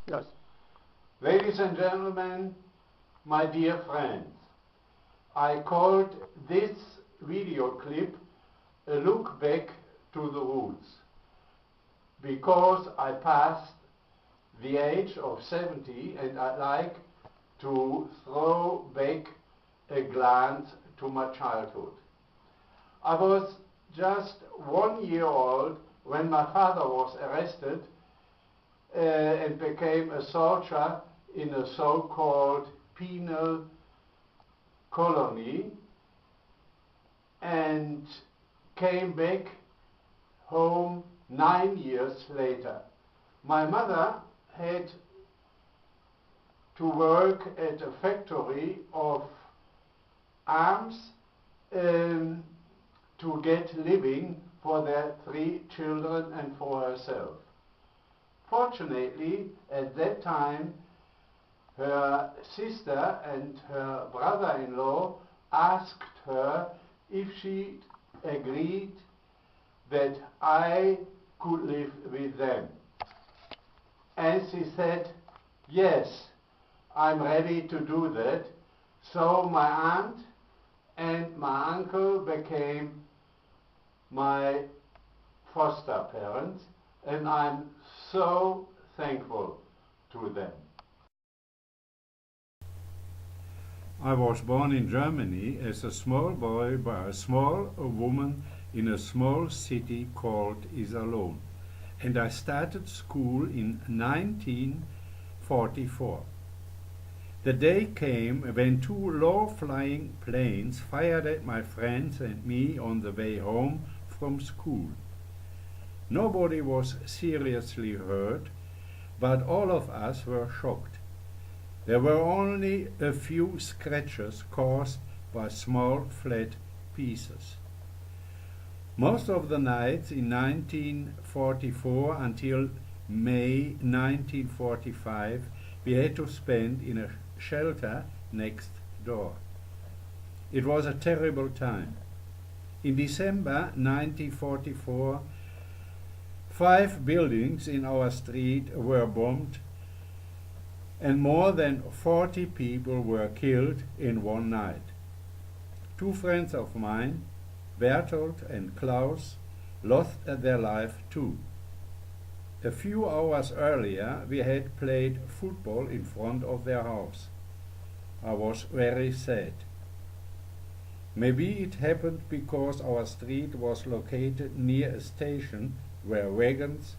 Yes. Ladies and gentlemen, my dear friends, I called this video clip a look back to the roots because I passed the age of 70 and I'd like to throw back a glance to my childhood. I was just 1 year old when my father was arrested and became a soldier in a so-called penal colony and came back home 9 years later. My mother had to work at a factory of arms to get living for their 3 children and for herself. Fortunately, at that time, her sister and her brother-in-law asked her if she agreed that I could live with them. And she said, yes, I'm ready to do that. So my aunt and my uncle became my foster parents, and I'm so thankful to them. I was born in Germany as a small boy by a small woman in a small city called Iserlohn, and I started school in 1944. The day came when 2 low-flying planes fired at my friends and me on the way home from school. Nobody was seriously hurt, but all of us were shocked. There were only a few scratches caused by small flat pieces. Most of the nights in 1944 until May 1945 we had to spend in a shelter next door. It was a terrible time. In December 1944, 5 buildings in our street were bombed and more than 40 people were killed in one night. 2 friends of mine, Bertolt and Klaus, lost their life too. A few hours earlier we had played football in front of their house. I was very sad. Maybe it happened because our street was located near a station where wagons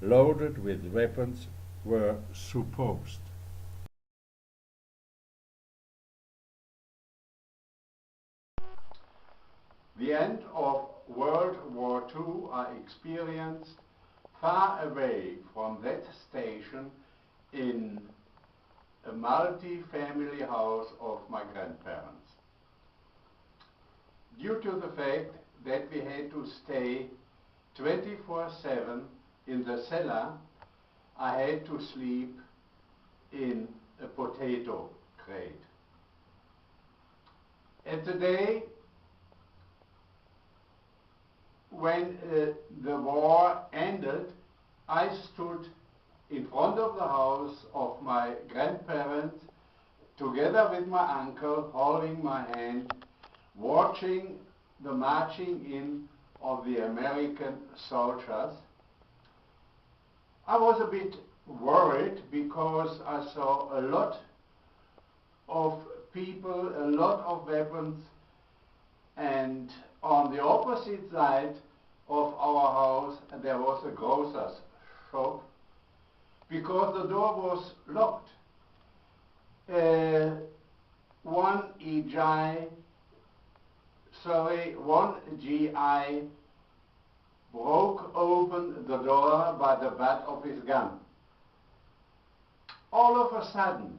loaded with weapons were supposed. The end of World War II I experienced far away from that station in a multi-family house of my grandparents. Due to the fact that we had to stay 24/7 in the cellar, I had to sleep in a potato crate. At the day when the war ended, I stood in front of the house of my grandparents together with my uncle holding my hand, watching the marching in of the American soldiers. I was a bit worried because I saw a lot of people, a lot of weapons, and on the opposite side of our house there was a grocer's shop because the door was locked. One GI broke open the door by the butt of his gun. All of a sudden,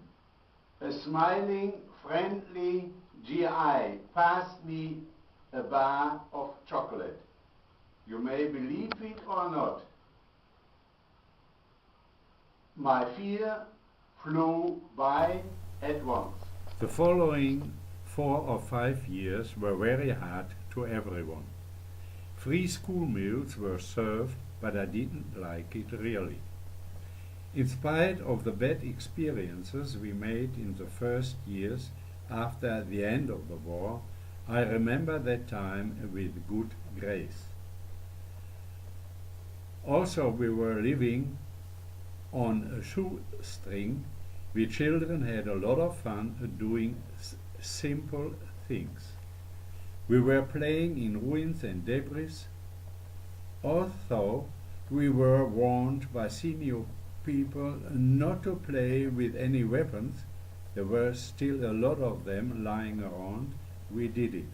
a smiling, friendly GI passed me a bar of chocolate. You may believe it or not, my fear flew by at once. The following 4 or 5 years were very hard to everyone. Free school meals were served, but I didn't like it really. In spite of the bad experiences we made in the first years after the end of the war, I remember that time with good grace. Also, we were living on a shoestring. We children had a lot of fun doing simple things. We were playing in ruins and debris. Although we were warned by senior people not to play with any weapons, there were still a lot of them lying around. We did it.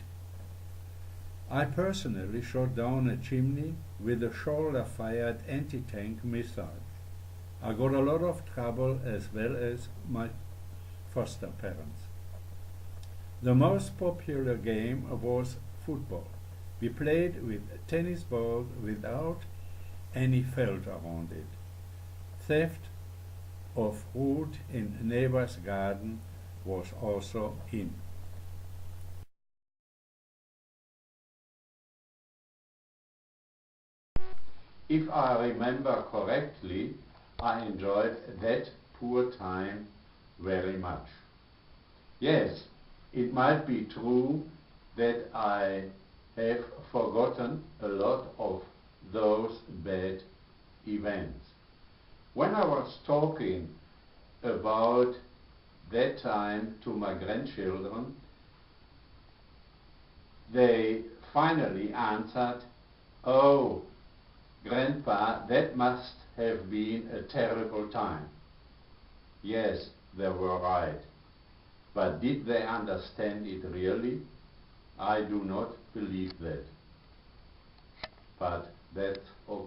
I personally shot down a chimney with a shoulder-fired anti-tank missile. I got a lot of trouble as well as my foster parents. The most popular game was football. We played with tennis balls without any felt around it. Theft of fruit in neighbor's garden was also in. If I remember correctly, I enjoyed that poor time very much. Yes, it might be true that I have forgotten a lot of those bad events. When I was talking about that time to my grandchildren, they finally answered, "Oh, Grandpa, that must have been a terrible time." Yes, they were right. But did they understand it really? I do not believe that. But that's okay.